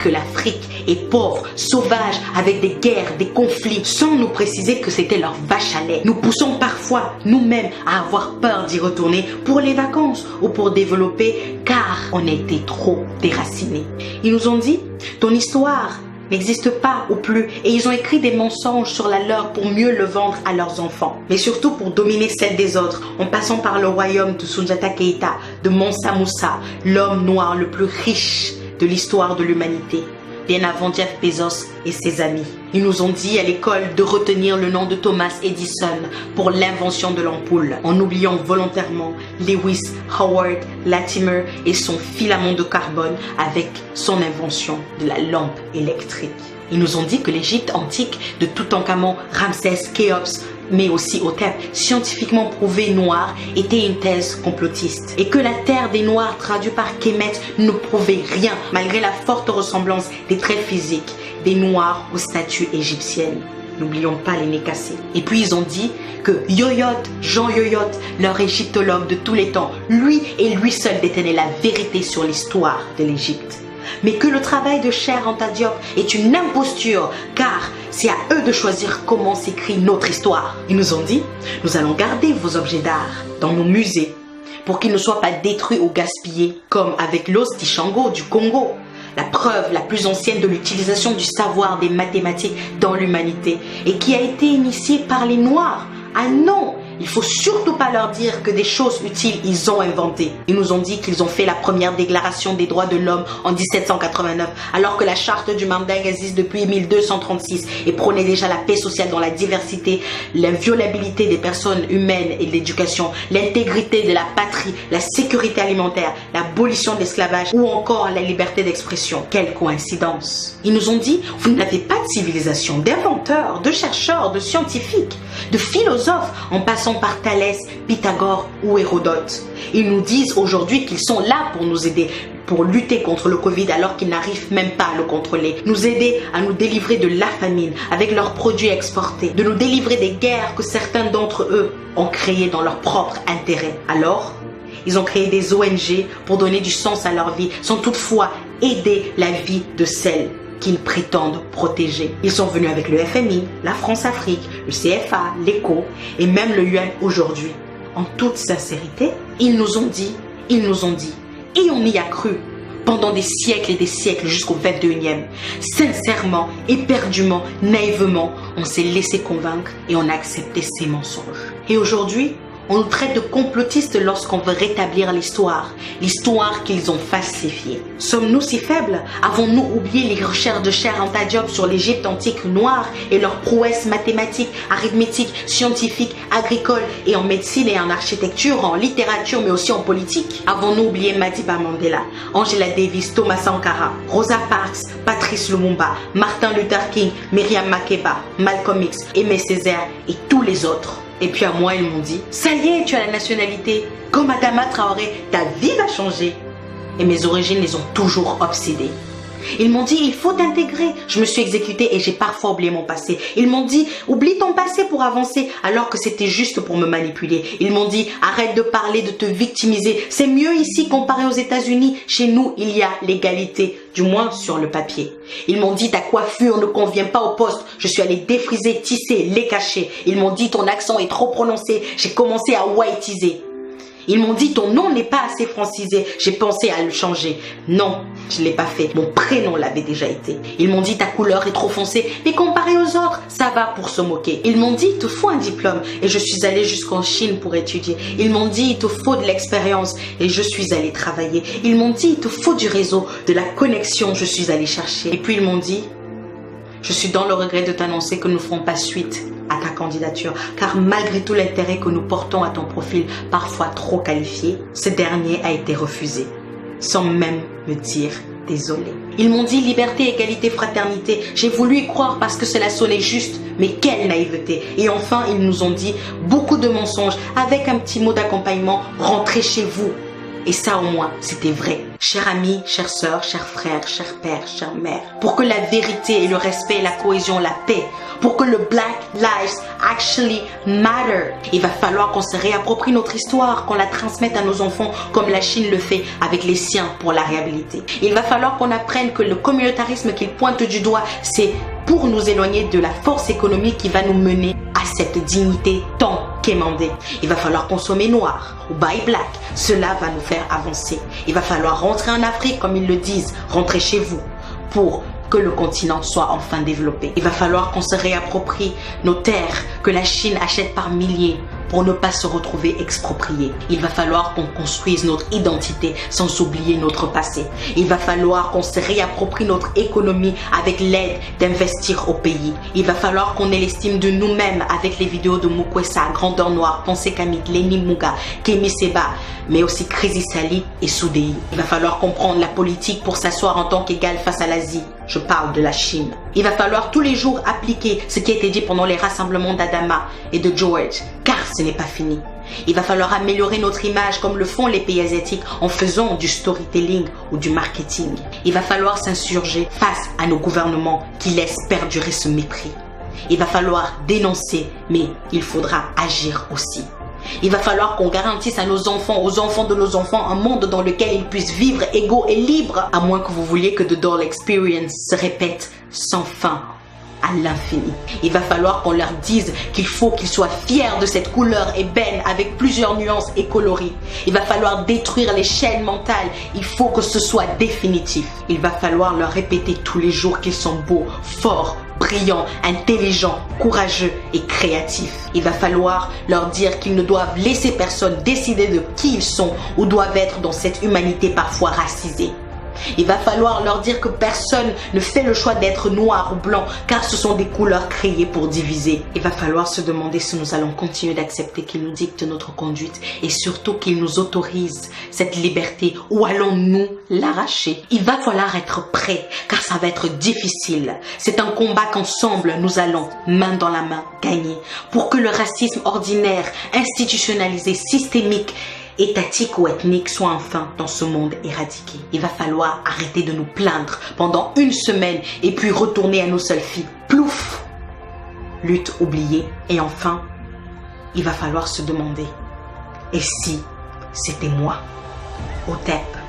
que l'Afrique est pauvre, sauvage, avec des guerres, des conflits, sans nous préciser que c'était leur vache à lait. Nous poussons parfois nous-mêmes à avoir peur d'y retourner pour les vacances ou pour développer, car on a été trop déracinés. Ils nous ont dit, ton histoire n'existe pas ou plus, et ils ont écrit des mensonges sur la leur pour mieux le vendre à leurs enfants, mais surtout pour dominer celle des autres, en passant par le royaume de Soundiata Keïta, de Mansa Moussa, l'homme noir le plus riche de l'histoire de l'humanité, bien avant Jeff Bezos et ses amis. Ils nous ont dit à l'école de retenir le nom de Thomas Edison pour l'invention de l'ampoule, en oubliant volontairement Lewis Howard Latimer et son filament de carbone avec son invention de la lampe électrique. Ils nous ont dit que l'Égypte antique de Toutankhamon, Ramsès, Khéops, mais aussi Hotep, scientifiquement prouvé noir, était une thèse complotiste. Et que la terre des Noirs, traduit par Kemet, ne prouvait rien, malgré la forte ressemblance des traits physiques des Noirs aux statues égyptiennes. N'oublions pas les nez cassés. Et puis ils ont dit que Yoyot, Jean Yoyot, leur égyptologue de tous les temps, lui et lui seul détenait la vérité sur l'histoire de l'Égypte. Mais que le travail de Cheikh Anta Diop est une imposture, car c'est à eux de choisir comment s'écrit notre histoire. Ils nous ont dit, nous allons garder vos objets d'art dans nos musées pour qu'ils ne soient pas détruits ou gaspillés, comme avec l'os d'Ishango du Congo, la preuve la plus ancienne de l'utilisation du savoir des mathématiques dans l'humanité et qui a été initiée par les Noirs. Ah non! Il faut surtout pas leur dire que des choses utiles ils ont inventées. Ils nous ont dit qu'ils ont fait la première déclaration des droits de l'homme en 1789, alors que la charte du Mandingue existe depuis 1236 et prônait déjà la paix sociale dans la diversité, l'inviolabilité des personnes humaines et de l'éducation, l'intégrité de la patrie, la sécurité alimentaire, l'abolition de l'esclavage ou encore la liberté d'expression. Quelle coïncidence! Ils nous ont dit, vous n'avez pas de civilisation, d'inventeurs, de chercheurs, de scientifiques, de philosophes, en passant par Thalès, Pythagore ou Hérodote. Ils nous disent aujourd'hui qu'ils sont là pour nous aider, pour lutter contre le Covid alors qu'ils n'arrivent même pas à le contrôler. Nous aider à nous délivrer de la famine avec leurs produits exportés, de nous délivrer des guerres que certains d'entre eux ont créées dans leur propre intérêt. Alors, ils ont créé des ONG pour donner du sens à leur vie, sans toutefois aider la vie de celles qu'ils prétendent protéger. Ils sont venus avec le FMI, la France-Afrique, le CFA, l'ECO et même le UN aujourd'hui. En toute sincérité, ils nous ont dit, et on y a cru pendant des siècles et des siècles jusqu'au 21e. Sincèrement, éperdument, naïvement, on s'est laissé convaincre et on a accepté ces mensonges. Et aujourd'hui, on nous traite de complotistes lorsqu'on veut rétablir l'histoire qu'ils ont falsifiée. Sommes-nous si faibles? Avons-nous oublié les recherches de Cheikh Anta Diop sur l'Égypte antique noire et leurs prouesses mathématiques, arithmétiques, scientifiques, agricoles et en médecine et en architecture, en littérature mais aussi en politique? Avons-nous oublié Madiba Mandela, Angela Davis, Thomas Sankara, Rosa Parks, Patrice Lumumba, Martin Luther King, Myriam Makeba, Malcolm X, Aimé Césaire et tous les autres? Et puis à moi, ils m'ont dit, ça y est, tu as la nationalité. Comme Adama Traoré, ta vie va changer. Et mes origines les ont toujours obsédées. Ils m'ont dit, il faut t'intégrer. Je me suis exécutée et j'ai parfois oublié mon passé. Ils m'ont dit, oublie ton passé pour avancer, alors que c'était juste pour me manipuler. Ils m'ont dit, arrête de parler, de te victimiser. C'est mieux ici comparé aux États-Unis. Chez nous, il y a l'égalité, du moins sur le papier. Ils m'ont dit, ta coiffure ne convient pas au poste. Je suis allée défriser, tisser, les cacher. Ils m'ont dit, ton accent est trop prononcé. J'ai commencé à whiteiser. Ils m'ont dit, ton nom n'est pas assez francisé. J'ai pensé à le changer. Non, je ne l'ai pas fait. Mon prénom l'avait déjà été. Ils m'ont dit, ta couleur est trop foncée. Mais comparé aux autres, ça va pour se moquer. Ils m'ont dit, il te faut un diplôme. Et je suis allée jusqu'en Chine pour étudier. Ils m'ont dit, il te faut de l'expérience. Et je suis allée travailler. Ils m'ont dit, il te faut du réseau, de la connexion. Je suis allée chercher. Et puis ils m'ont dit, je suis dans le regret de t'annoncer que nous ne ferons pas suite à ta candidature, car malgré tout l'intérêt que nous portons à ton profil, parfois trop qualifié, ce dernier a été refusé, sans même me dire désolé. Ils m'ont dit liberté, égalité, fraternité. J'ai voulu y croire parce que cela sonnait juste, mais quelle naïveté. Et enfin, ils nous ont dit beaucoup de mensonges, avec un petit mot d'accompagnement, rentrez chez vous. Et ça au moins, c'était vrai. Chers amis, chères sœurs, chers frères, chers pères, chères mères, pour que la vérité et le respect, la cohésion, la paix, pour que le Black Lives Actually Matter, il va falloir qu'on se réapproprie notre histoire, qu'on la transmette à nos enfants comme la Chine le fait avec les siens pour la réhabiliter. Il va falloir qu'on apprenne que le communautarisme qu'il pointe du doigt, c'est pour nous éloigner de la force économique qui va nous mener à cette dignité tant quémandée. Il va falloir consommer noir ou buy black. Cela va nous faire avancer. Il va falloir rentrer en Afrique, comme ils le disent, rentrer chez vous, pour que le continent soit enfin développé. Il va falloir qu'on se réapproprie nos terres que la Chine achète par milliers pour ne pas se retrouver expropriés. Il va falloir qu'on construise notre identité sans oublier notre passé. Il va falloir qu'on se réapproprie notre économie avec l'aide d'investir au pays. Il va falloir qu'on ait l'estime de nous-mêmes avec les vidéos de Mukwesa, Grandeur Noire, Pensée Kamit, Lenny Muga, Kemi Seba, mais aussi Crazy Sally et Soudei. Il va falloir comprendre la politique pour s'asseoir en tant qu'égal face à l'Asie. Je parle de la Chine. Il va falloir tous les jours appliquer ce qui a été dit pendant les rassemblements d'Adama et de George, car ce n'est pas fini. Il va falloir améliorer notre image comme le font les pays asiatiques en faisant du storytelling ou du marketing. Il va falloir s'insurger face à nos gouvernements qui laissent perdurer ce mépris. Il va falloir dénoncer, mais il faudra agir aussi. Il va falloir qu'on garantisse à nos enfants, aux enfants de nos enfants, un monde dans lequel ils puissent vivre égaux et libres, à moins que vous vouliez que The Doll Experience se répète sans fin à l'infini. Il va falloir qu'on leur dise qu'il faut qu'ils soient fiers de cette couleur ébène avec plusieurs nuances et coloris. Il va falloir détruire les chaînes mentales. Il faut que ce soit définitif. Il va falloir leur répéter tous les jours qu'ils sont beaux, forts, brillants, intelligents, courageux et créatifs. Il va falloir leur dire qu'ils ne doivent laisser personne décider de qui ils sont ou doivent être dans cette humanité parfois racisée. Il va falloir leur dire que personne ne fait le choix d'être noir ou blanc car ce sont des couleurs créées pour diviser. Il va falloir se demander si nous allons continuer d'accepter qu'ils nous dictent notre conduite et surtout qu'ils nous autorisent cette liberté ou allons-nous l'arracher. Il va falloir être prêt car ça va être difficile. C'est un combat qu'ensemble nous allons, main dans la main, gagner pour que le racisme ordinaire, institutionnalisé, systémique, étatique ou ethnique soit enfin dans ce monde éradiqué. Il va falloir arrêter de nous plaindre pendant une semaine et puis retourner à nos seules filles. Plouf! Lutte oubliée. Et enfin, il va falloir se demander, et si c'était moi? Au TEP.